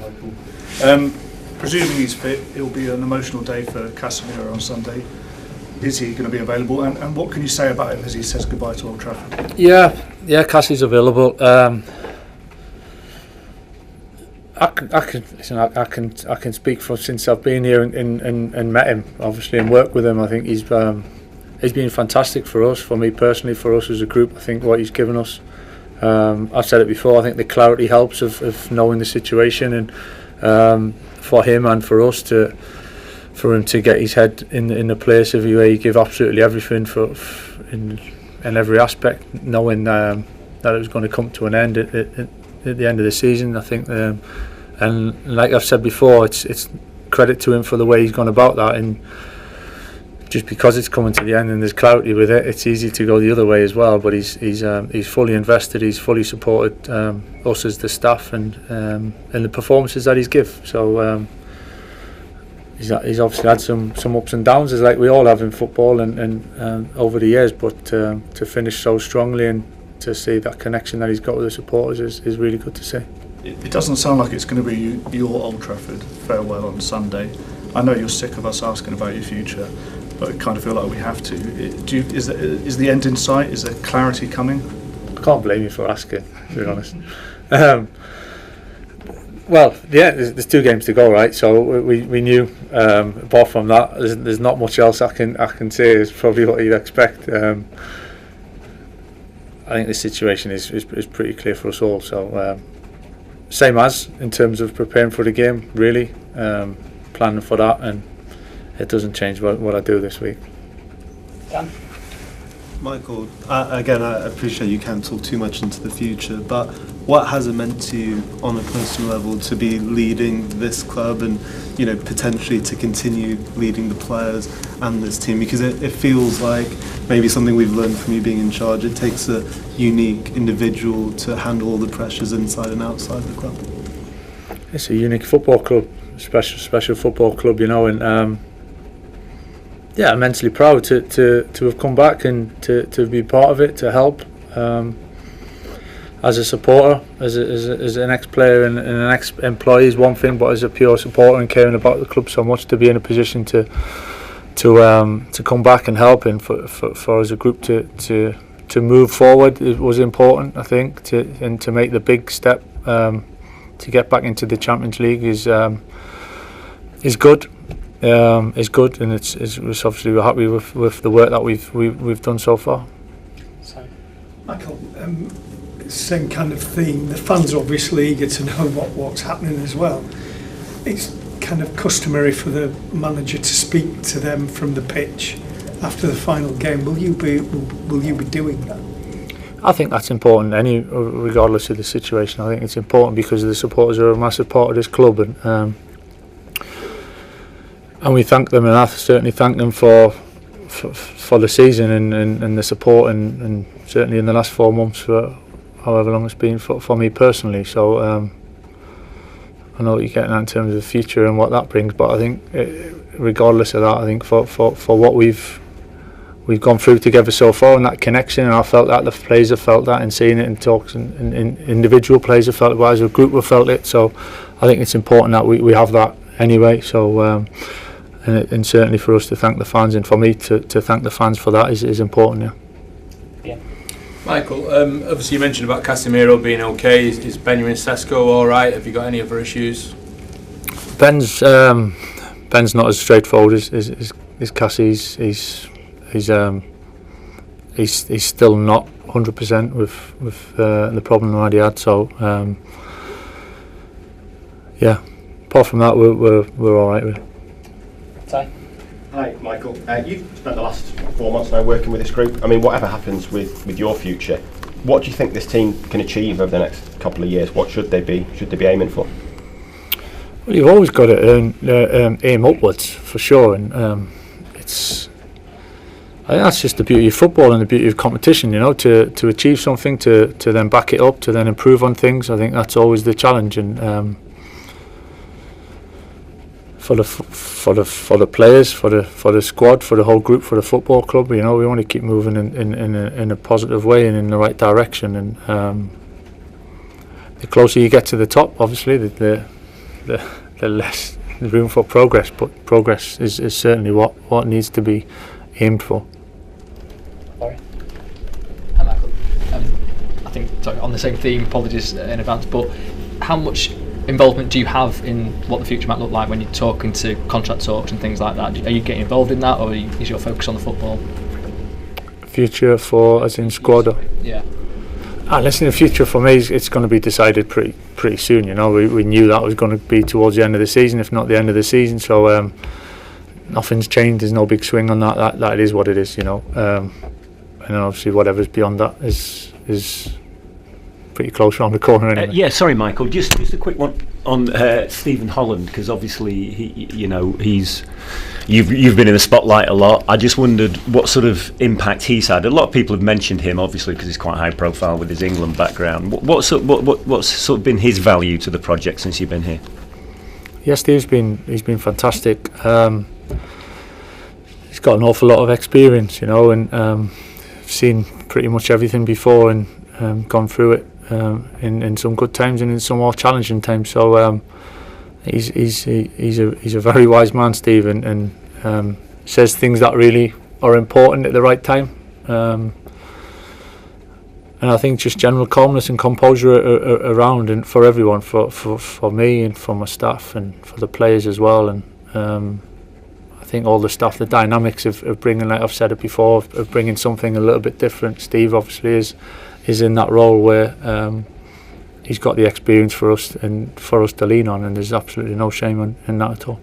Michael. Presuming he's fit, it'll be an emotional day for Casemiro on Sunday. Is he going to be available? And what can you say about him as he says goodbye to Old Trafford? Yeah, Cassie's available. I can speak for since I've been here and met him, obviously, and worked with him. I think he's been fantastic for us, for me personally, for us as a group. I think what he's given us. I've said it before. I think the clarity helps of knowing the situation, and for him and for us for him to get his head in the place of where he give absolutely everything in every aspect, knowing that it was going to come to an end at the end of the season. I think, and like I've said before, it's credit to him for the way he's gone about that, and just because it's coming to the end and there's clarity with it, it's easy to go the other way as well. But he's fully invested, he's fully supported us as the staff and the performances that he's give. So he's obviously had some ups and downs, as like we all have in football and over the years. But to finish so strongly and to see that connection that he's got with the supporters is really good to see. It doesn't sound like it's going to be your Old Trafford farewell on Sunday. I know you're sick of us asking about your future, but I kind of feel like we have to. Is the end in sight? Is there clarity coming? I can't blame you for asking, to be honest. Well, yeah, there's 2 games to go, right? So we knew. Apart from that, there's not much else I can say. Is probably what you'd expect. I think the situation is pretty clear for us all. So same as in terms of preparing for the game, really, planning for that, and it doesn't change what I do this week. Dan? Michael, again, I appreciate you can't talk too much into the future, but what has it meant to you on a personal level to be leading this club and, you know, potentially to continue leading the players and this team? Because it feels like maybe something we've learned from you being in charge. It takes a unique individual to handle all the pressures inside and outside the club. It's a unique football club, special football club, you know, and yeah, immensely proud to have come back and to be part of it, to help as a supporter, as an ex-player and an ex-employee is one thing, but as a pure supporter and caring about the club so much, to be in a position to come back and help, and for as a group to move forward, it was important, I think, to make the big step to get back into the Champions League is good. Is good, and it's obviously we're happy with the work that we've done so far. So, Michael, same kind of theme. The fans are obviously eager to know what's happening as well. It's kind of customary for the manager to speak to them from the pitch after the final game. Will you be doing that? I think that's important, regardless of the situation. I think it's important because the supporters are a massive part of this club, and we thank them, and I certainly thank them for the season and the support, and certainly in the last 4 months for however long it's been for me personally. So I know what you're getting at in terms of the future and what that brings, but I think regardless of that, I think for what we've gone through together so far, and that connection, and I felt that, the players have felt that, and seeing it in talks, and individual players have felt it, but as a group we've felt it. So I think it's important that we have that anyway. So and certainly for us to thank the fans, and for me to thank the fans for that is important. Yeah. Michael, obviously you mentioned about Casemiro being okay. Is Benjamin Sesko all right? Have you got any other issues? Ben's not as straightforward as Cassie's. He's still not 100% with the problem that he had. So yeah, apart from that, we're all right with it. Hi, Michael. You've spent the last 4 months now working with this group. I mean, whatever happens with your future, what do you think this team can achieve over the next couple of years? What should they be aiming for? Well, you've always got to aim upwards, for sure, and I think that's just the beauty of football and the beauty of competition, you know, to achieve something, to then back it up, to then improve on things. I think that's always the challenge, and for the players, for the squad, for the whole group, for the football club, you know, we want to keep moving in a positive way and in the right direction. And the closer you get to the top, obviously, the the less room for progress. But progress is certainly what needs to be aimed for. Sorry. Hi, Michael. I think, sorry, on the same theme, apologies in advance, but how much involvement do you have in what the future might look like when you're talking to contract talks and things like that? Are you getting involved in that, or is your focus on the football? Future for, as in squad? Yeah. Listen, the future for me, it's going to be decided pretty soon. You know, we knew that was going to be towards the end of the season, if not the end of the season. So nothing's changed. There's no big swing on that. That is what it is. You know, and then obviously whatever's beyond that is pretty close around the corner anyway. Yeah, sorry, Michael. Just a quick one on Stephen Holland, because obviously you've been in the spotlight a lot. I just wondered what sort of impact he's had. A lot of people have mentioned him, obviously, because he's quite high profile with his England background. What's sort of been his value to the project since you've been here? Yeah, he's been fantastic. He's got an awful lot of experience, you know, and seen pretty much everything before and gone through it in some good times and in some more challenging times. So he's a very wise man, Steve, and says things that really are important at the right time. And I think just general calmness and composure around, and for everyone, for me and for my staff and for the players as well. And I think all the stuff, the dynamics of bringing, like I've said it before, of bringing something a little bit different. Steve obviously is in that role where he's got the experience for us and for us to lean on, and there's absolutely no shame in that at all.